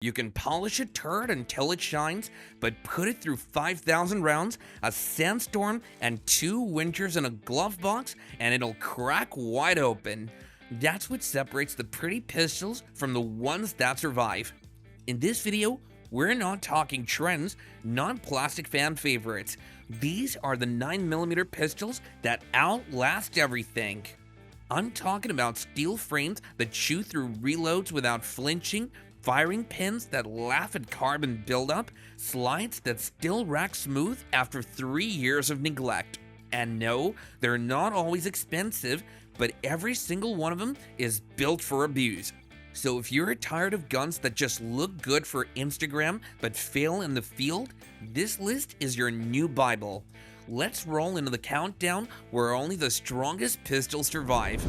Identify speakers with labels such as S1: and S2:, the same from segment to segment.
S1: You can polish a turret until it shines, but put it through 5,000 rounds, a sandstorm, and 2 winters in a glove box, and it'll crack wide open. That's what separates the pretty pistols from the ones that survive. In this video, we're not talking trends, not plastic fan favorites. These are the 9mm pistols that outlast everything. I'm talking about steel frames that chew through reloads without flinching, firing pins that laugh at carbon buildup, slides that still rack smooth after 3 years of neglect. And no, they're not always expensive, but every single one of them is built for abuse. So if you're tired of guns that just look good for Instagram but fail in the field, this list is your new Bible. Let's roll into the countdown where only the strongest pistols survive.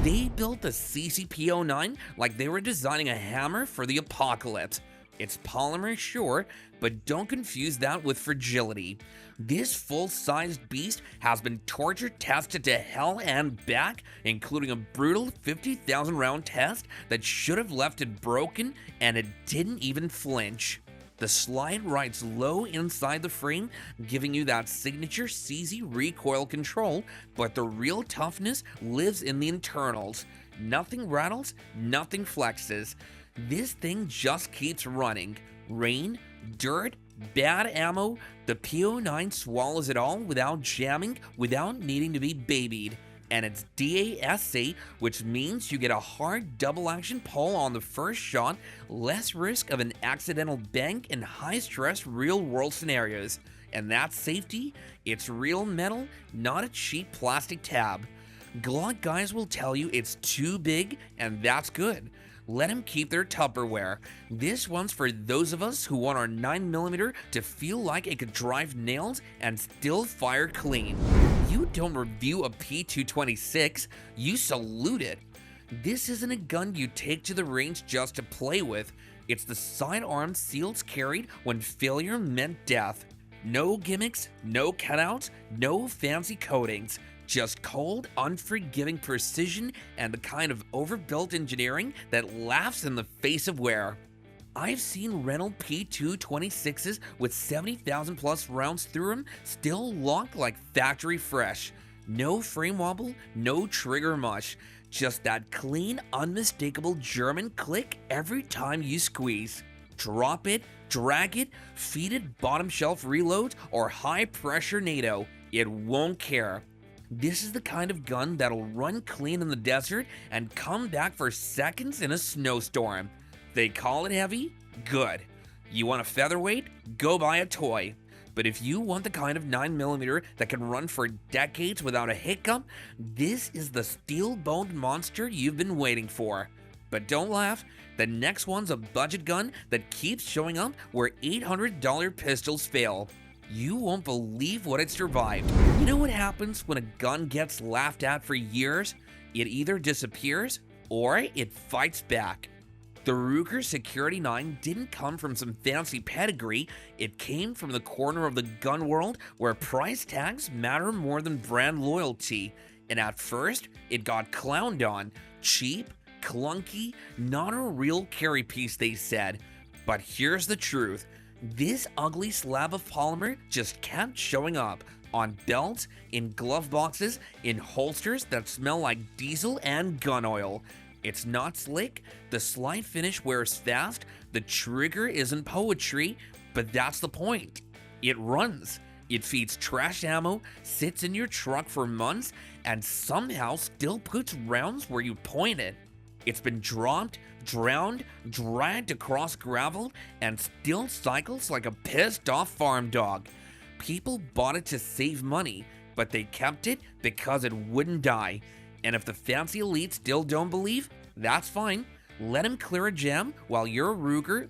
S1: They built the CCP09 like they were designing a hammer for the apocalypse. It's polymer, sure, but don't confuse that with fragility. This full-sized beast has been torture tested to hell and back, including a brutal 50,000 round test that should have left it broken, and it didn't even flinch. The slide rides low inside the frame, giving you that signature CZ recoil control, but the real toughness lives in the internals. Nothing rattles, nothing flexes. This thing just keeps running. Rain, dirt, bad ammo, the P09 swallows it all without jamming, without needing to be babied. And it's DASA, which means you get a hard double-action pull on the first shot, less risk of an accidental bang in high-stress real-world scenarios. And that safety, it's real metal, not a cheap plastic tab. Glock guys will tell you it's too big, and that's good. Let them keep their Tupperware. This one's for those of us who want our 9mm to feel like it could drive nails and still fire clean. You don't review a P226, you salute it. This isn't a gun you take to the range just to play with. It's the sidearm seals carried when failure meant death. No gimmicks, no cutouts, no fancy coatings. Just cold, unforgiving precision and the kind of overbuilt engineering that laughs in the face of wear. I've seen rental P226s with 70,000 plus rounds through them still lock like factory fresh. No frame wobble, no trigger mush. Just that clean, unmistakable German click every time you squeeze. Drop it, drag it, feed it bottom shelf reloads or high pressure NATO. It won't care. This is the kind of gun that'll run clean in the desert and come back for seconds in a snowstorm. They call it heavy? Good. You want a featherweight? Go buy a toy. But if you want the kind of 9mm that can run for decades without a hiccup, this is the steel-boned monster you've been waiting for. But don't laugh, the next one's a budget gun that keeps showing up where $800 pistols fail. You won't believe what it survived. You know what happens when a gun gets laughed at for years? It either disappears or it fights back. The Ruger Security 9 didn't come from some fancy pedigree, it came from the corner of the gun world where price tags matter more than brand loyalty. And at first, it got clowned on. Cheap, clunky, not a real carry piece, they said. But here's the truth. This ugly slab of polymer just kept showing up on belts, in glove boxes, in holsters that smell like diesel and gun oil. It's not slick, the slide finish wears fast, the trigger isn't poetry, but that's the point. It runs. It feeds trash ammo, sits in your truck for months, and somehow still puts rounds where you point it. It's been dropped, drowned, dragged across gravel, and still cycles like a pissed off farm dog. People bought it to save money, but they kept it because it wouldn't die. And if the fancy elites still don't believe, that's fine. Let him clear a jam while your Ruger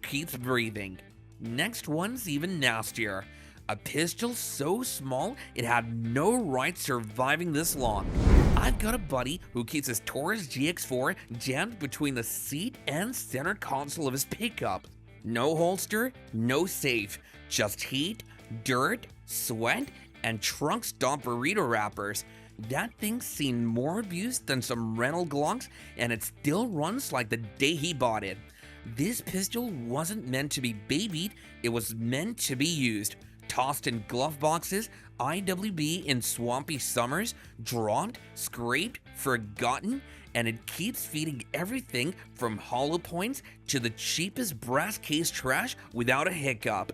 S1: keeps breathing. Next one's even nastier. A pistol so small it had no right surviving this long. I've got a buddy who keeps his Taurus GX4 jammed between the seat and center console of his pickup. No holster, no safe, just heat, dirt, sweat, and trunk stop burrito wrappers. That thing's seen more abuse than some rental Glocks, and it still runs like the day he bought it. This pistol wasn't meant to be babied, it was meant to be used. Tossed in glove boxes, IWB in swampy summers, dropped, scraped, forgotten, and it keeps feeding everything from hollow points to the cheapest brass case trash without a hiccup.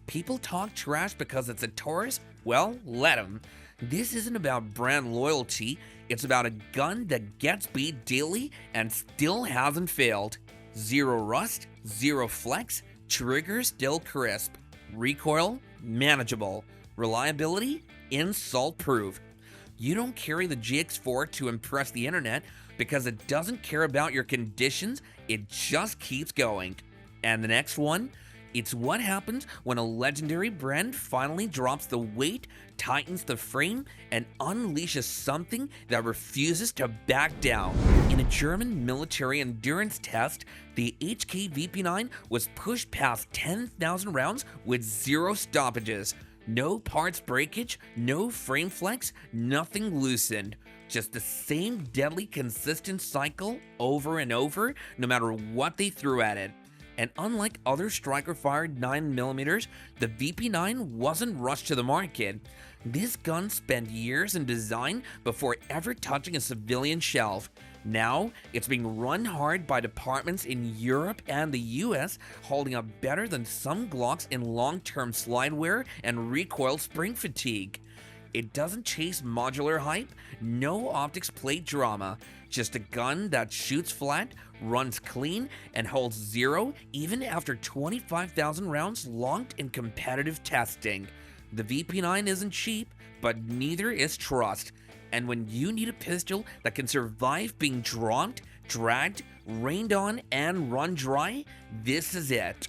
S1: People talk trash because it's a Taurus? Well, let them. This isn't about brand loyalty, it's about a gun that gets beat daily and still hasn't failed. Zero rust, zero flex, trigger still crisp. Recoil, manageable. Reliability, insult-proof. You don't carry the GX4 to impress the internet because it doesn't care about your conditions, it just keeps going. And the next one? It's what happens when a legendary brand finally drops the weight, tightens the frame, and unleashes something that refuses to back down. In a German military endurance test, the HK VP9 was pushed past 10,000 rounds with zero stoppages. No parts breakage, no frame flex, nothing loosened. Just the same deadly consistent cycle over and over, no matter what they threw at it. And unlike other striker-fired 9mm, the VP9 wasn't rushed to the market. This gun spent years in design before ever touching a civilian shelf. Now, it's being run hard by departments in Europe and the US, holding up better than some Glocks in long-term slide wear and recoil spring fatigue. It doesn't chase modular hype, no optics plate drama, just a gun that shoots flat, runs clean, and holds zero even after 25,000 rounds locked in competitive testing. The VP9 isn't cheap, but neither is trust. And when you need a pistol that can survive being dropped, dragged, rained on, and run dry, this is it.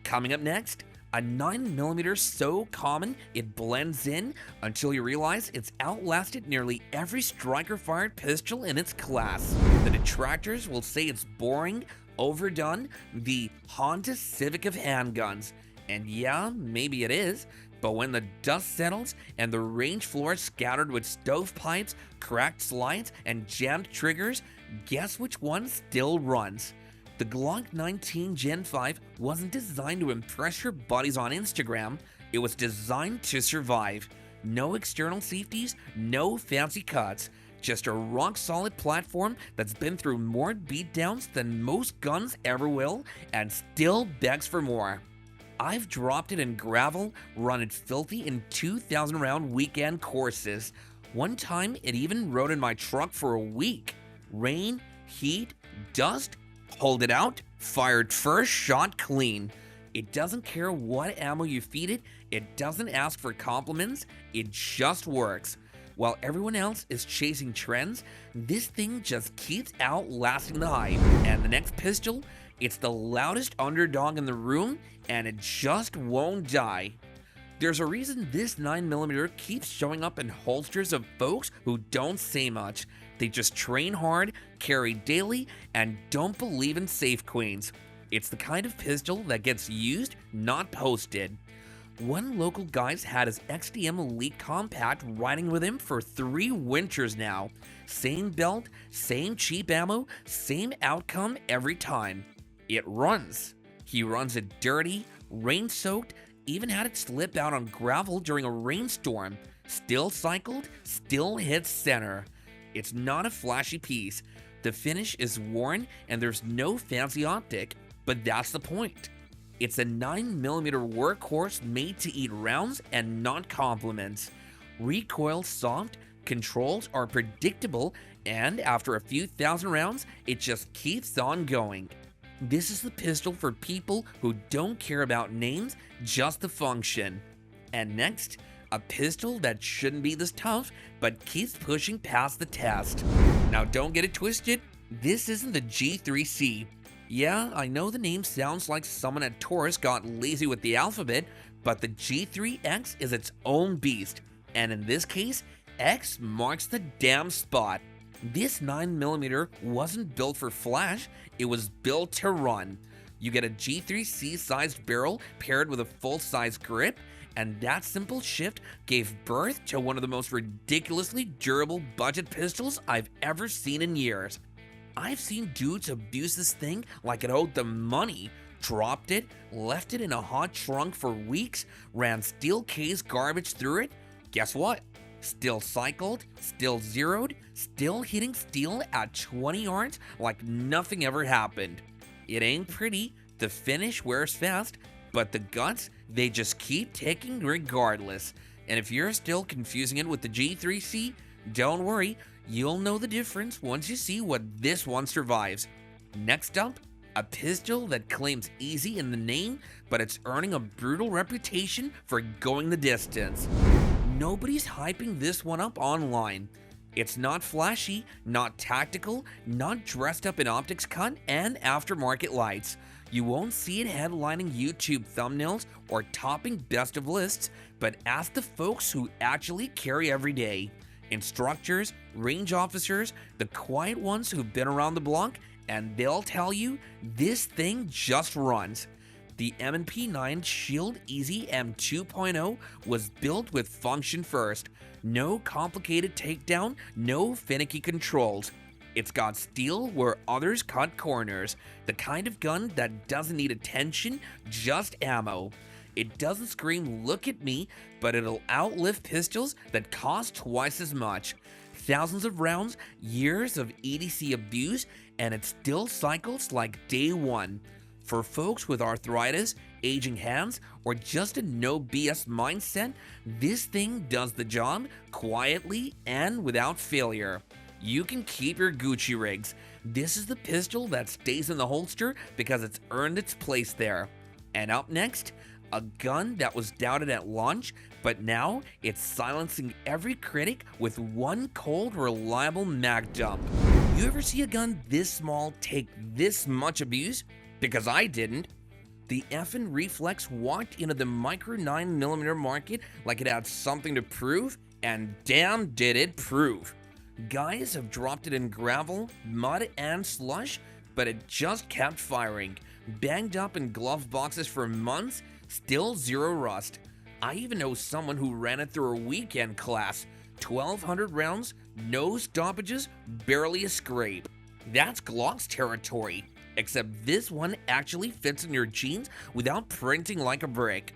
S1: Coming up next, a 9mm so common it blends in until you realize it's outlasted nearly every striker-fired pistol in its class. The detractors will say it's boring, overdone, the Honda Civic of handguns. And yeah, maybe it is, but when the dust settles and the range floor is scattered with stovepipes, cracked slides, and jammed triggers, guess which one still runs? The Glock 19 Gen 5 wasn't designed to impress your buddies on Instagram, it was designed to survive. No external safeties, no fancy cuts, just a rock-solid platform that's been through more beatdowns than most guns ever will and still begs for more. I've dropped it in gravel, run it filthy in 2,000-round weekend courses. One time, it even rode in my truck for a week. Rain, heat, dust, hold it out, fired first shot clean. It doesn't care what ammo you feed it, it doesn't ask for compliments, it just works. While everyone else is chasing trends, this thing just keeps outlasting the hype. And the next pistol, it's the loudest underdog in the room, and it just won't die. There's a reason this 9mm keeps showing up in holsters of folks who don't say much. They just train hard, carry daily, and don't believe in safe queens. It's the kind of pistol that gets used, not posted. One local guy's had his XDM Elite Compact riding with him for 3 winters now. Same belt, same cheap ammo, same outcome every time. It runs. He runs it dirty, rain-soaked, even had it slip out on gravel during a rainstorm. Still cycled, still hits center. It's not a flashy piece. The finish is worn and there's no fancy optic, but that's the point. It's a 9mm workhorse made to eat rounds and not compliments. Recoil soft, controls are predictable, and after a few thousand rounds, it just keeps on going. This is the pistol for people who don't care about names, just the function. And next, a pistol that shouldn't be this tough, but keeps pushing past the test. Now don't get it twisted, this isn't the G3C. Yeah, I know the name sounds like someone at Taurus got lazy with the alphabet, but the G3X is its own beast, and in this case, X marks the damn spot. This 9mm wasn't built for flash, it was built to run. You get a G3C sized barrel paired with a full-size grip, and that simple shift gave birth to one of the most ridiculously durable budget pistols I've ever seen in years. I've seen dudes abuse this thing like it owed them money, dropped it, left it in a hot trunk for weeks, ran steel case garbage through it. Guess what? Still cycled, still zeroed, still hitting steel at 20 yards like nothing ever happened. It ain't pretty, the finish wears fast, but the guts, they just keep ticking regardless. And if you're still confusing it with the G3C, don't worry, you'll know the difference once you see what this one survives. Next up, a pistol that claims easy in the name, but it's earning a brutal reputation for going the distance. Nobody's hyping this one up online. It's not flashy, not tactical, not dressed up in optics cut and aftermarket lights. You won't see it headlining YouTube thumbnails or topping best of lists, but ask the folks who actually carry every day. Instructors, range officers, the quiet ones who've been around the block, and they'll tell you this thing just runs. The M&P 9 Shield Easy M2.0 was built with function first. No complicated takedown, no finicky controls. It's got steel where others cut corners. The kind of gun that doesn't need attention, just ammo. It doesn't scream, "Look at me," but it'll outlive pistols that cost twice as much. Thousands of rounds, years of EDC abuse, and it still cycles like day one. For folks with arthritis, aging hands, or just a no BS mindset, this thing does the job quietly and without failure. You can keep your Gucci rigs. This is the pistol that stays in the holster because it's earned its place there. And up next, a gun that was doubted at launch, but now it's silencing every critic with one cold, reliable mag dump. You ever see a gun this small take this much abuse? Because I didn't. The effing Reflex walked into the micro 9mm market like it had something to prove, and damn did it prove. Guys have dropped it in gravel, mud, and slush, but it just kept firing. Banged up in glove boxes for months, still zero rust. I even know someone who ran it through a weekend class. 1,200 rounds, no stoppages, barely a scrape. That's Glock's territory. Except this one actually fits in your jeans without printing like a brick.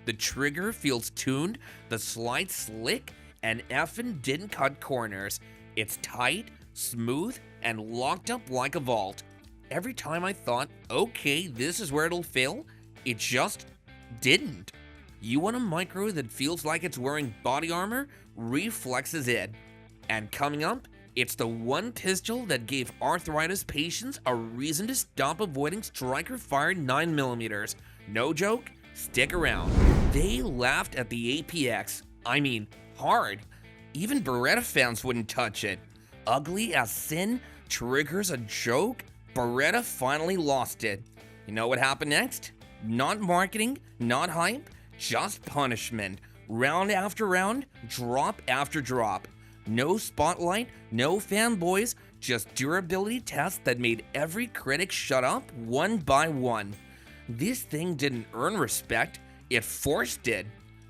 S1: The trigger feels tuned, the slide slick, and effing didn't cut corners. It's tight, smooth, and locked up like a vault. Every time I thought, okay, this is where it'll fail, it just didn't. You want a micro that feels like it's wearing body armor? Reflex is it. And coming up, it's the one pistol that gave arthritis patients a reason to stop avoiding striker-fired 9mm. No joke? Stick around. They laughed at the APX. I mean, hard. Even Beretta fans wouldn't touch it. Ugly as sin, triggers a joke, Beretta finally lost it. You know what happened next? Not marketing, not hype, just punishment. Round after round, drop after drop. No spotlight, no fanboys, just durability tests that made every critic shut up one by one. This thing didn't earn respect, it forced it.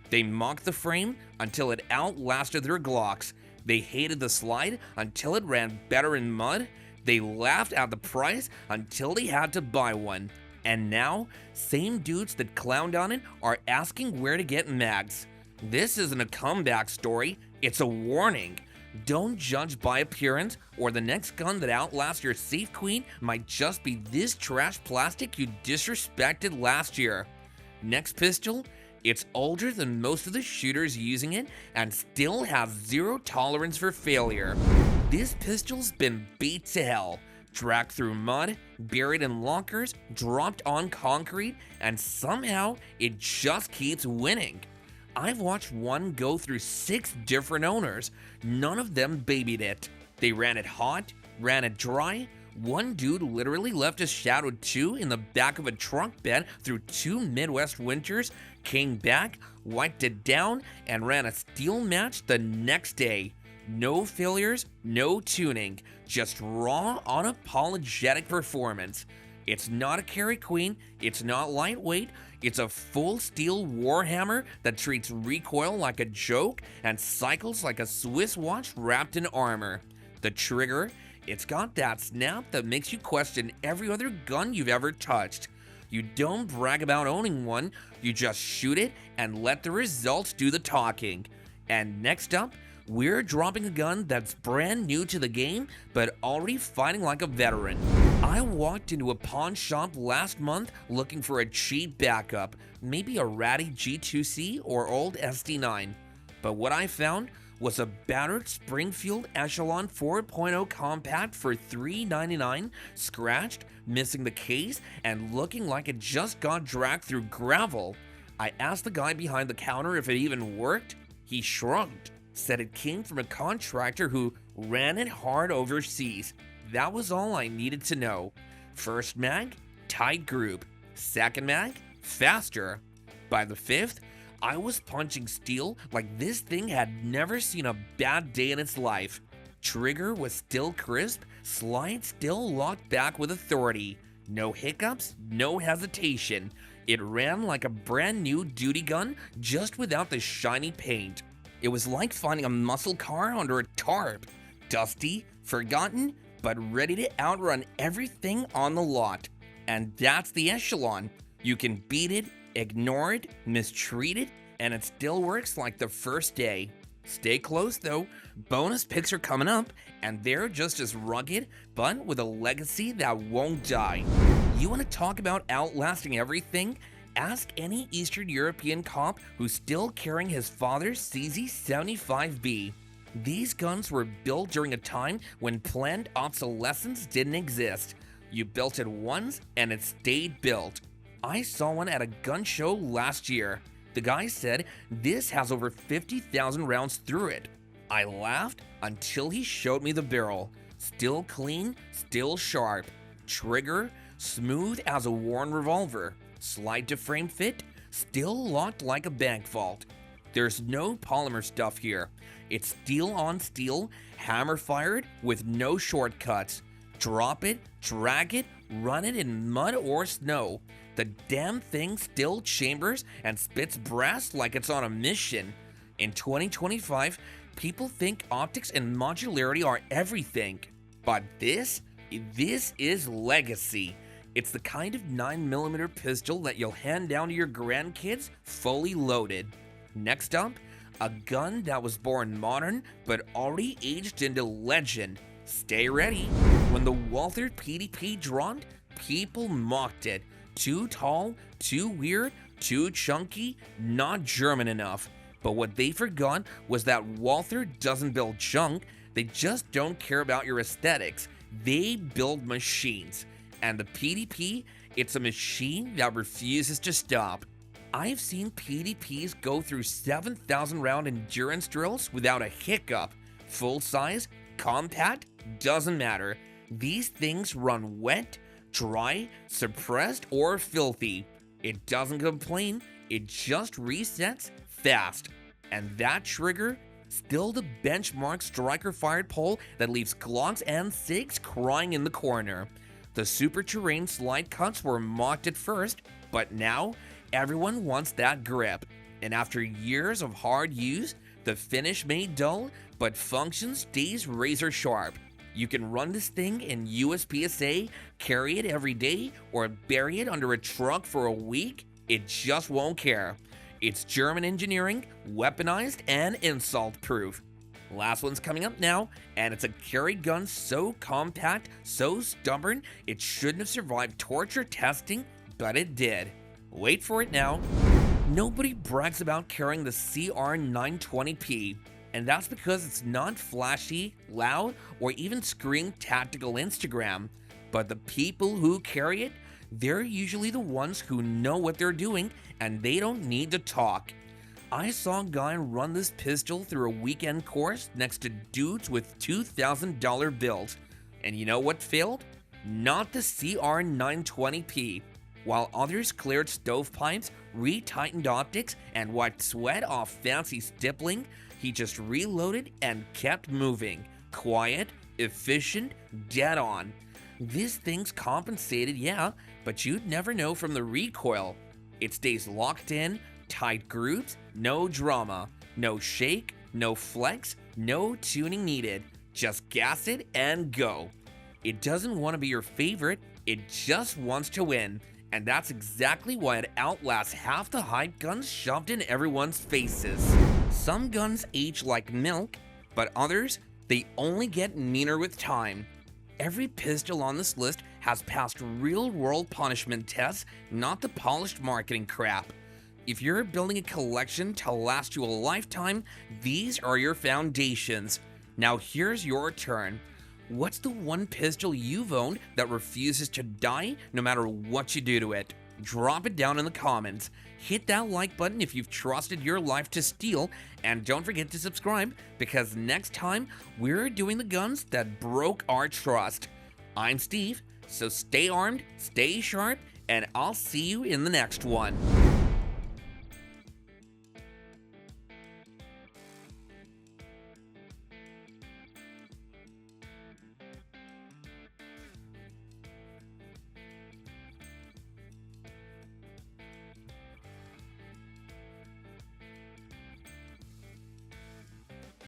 S1: They mocked the frame until it outlasted their Glocks. They hated the slide until it ran better in mud. They laughed at the price until they had to buy one. And now, same dudes that clowned on it are asking where to get mags. This isn't a comeback story, it's a warning. Don't judge by appearance, or the next gun that outlasts your safe queen might just be this trash plastic you disrespected last year. Next pistol, it's older than most of the shooters using it and still has zero tolerance for failure. This pistol's been beat to hell, dragged through mud, buried in lockers, dropped on concrete, and somehow it just keeps winning. I've watched one go through 6 different owners. None of them babied it. They ran it hot, ran it dry. One dude literally left his Shadow 2 in the back of a truck bed through 2 Midwest winters, came back, wiped it down, and ran a steel match the next day. No failures, no tuning, just raw, unapologetic performance. It's not a carry queen, it's not lightweight, it's a full steel warhammer that treats recoil like a joke and cycles like a Swiss watch wrapped in armor. The trigger, it's got that snap that makes you question every other gun you've ever touched. You don't brag about owning one, you just shoot it and let the results do the talking. And next up, we're dropping a gun that's brand new to the game, but already fighting like a veteran. I walked into a pawn shop last month looking for a cheap backup, maybe a ratty G2C or old SD9. But what I found was a battered Springfield Echelon 4.0 compact for $399, scratched, missing the case, and looking like it just got dragged through gravel. I asked the guy behind the counter if it even worked. He shrugged, said it came from a contractor who ran it hard overseas. That was all I needed to know. First mag, tight group. Second mag, faster. By the fifth, I was punching steel like this thing had never seen a bad day in its life. Trigger was still crisp, slide still locked back with authority. No hiccups, no hesitation. It ran like a brand new duty gun, just without the shiny paint. It was like finding a muscle car under a tarp. Dusty, forgotten, but ready to outrun everything on the lot. And that's the Echelon. You can beat it, ignore it, mistreat it, and it still works like the first day. Stay close though, bonus picks are coming up, and they're just as rugged, but with a legacy that won't die. You want to talk about outlasting everything? Ask any Eastern European cop who's still carrying his father's CZ75B. These guns were built during a time when planned obsolescence didn't exist. You built it once and it stayed built. I saw one at a gun show last year. The guy said this has over 50,000 rounds through it. I laughed until he showed me the barrel. Still clean, still sharp. Trigger, smooth as a worn revolver. Slide to frame fit, still locked like a bank vault. There's no polymer stuff here. It's steel on steel, hammer fired with no shortcuts. Drop it, drag it, run it in mud or snow. The damn thing still chambers and spits brass like it's on a mission. In 2025, people think optics and modularity are everything. But this is legacy. It's the kind of 9mm pistol that you'll hand down to your grandkids fully loaded. Next up, a gun that was born modern but already aged into legend. Stay ready. When the Walther PDP dropped, people mocked it. Too tall, too weird, too chunky, not German enough. But what they forgot was that Walther doesn't build junk, they just don't care about your aesthetics. They build machines. And the PDP, it's a machine that refuses to stop. I've seen PDPs go through 7,000 round endurance drills without a hiccup. Full size, compact, doesn't matter. These things run wet, dry, suppressed, or filthy. It doesn't complain, it just resets fast. And that trigger, still the benchmark striker-fired pole that leaves Glocks and Sigs crying in the corner. The super terrain slide cuts were mocked at first, but now everyone wants that grip. And after years of hard use, the finish may dull, but function stays razor sharp. You can run this thing in USPSA, carry it every day, or bury it under a truck for a week. It just won't care. It's German engineering, weaponized, and insult-proof. Last one's coming up now, and it's a carry gun so compact, so stubborn, it shouldn't have survived torture testing, but it did. Wait for it now. Nobody brags about carrying the CR920P, and that's because it's not flashy, loud, or even scream tactical Instagram. But the people who carry it, they're usually the ones who know what they're doing, and they don't need to talk. I saw a guy run this pistol through a weekend course next to dudes with $2,000 bills. And you know what failed? Not the CR920P. While others cleared stovepipes, re-tightened optics, and wiped sweat off fancy stippling, he just reloaded and kept moving. Quiet, efficient, dead on. This thing's compensated, yeah, but you'd never know from the recoil. It stays locked in, tight grooves, no drama, no shake, no flex, no tuning needed. Just gas it and go. It doesn't want to be your favorite, it just wants to win. And that's exactly why it outlasts half the hype guns shoved in everyone's faces. Some guns age like milk, but others, they only get meaner with time. Every pistol on this list has passed real-world punishment tests, not the polished marketing crap. If you're building a collection to last you a lifetime, these are your foundations. Now here's your turn. What's the one pistol you've owned that refuses to die no matter what you do to it? Drop it down in the comments. Hit that like button if you've trusted your life to steal, and don't forget to subscribe, because next time we're doing the guns that broke our trust. I'm Steve, so stay armed, stay sharp, and I'll see you in the next one.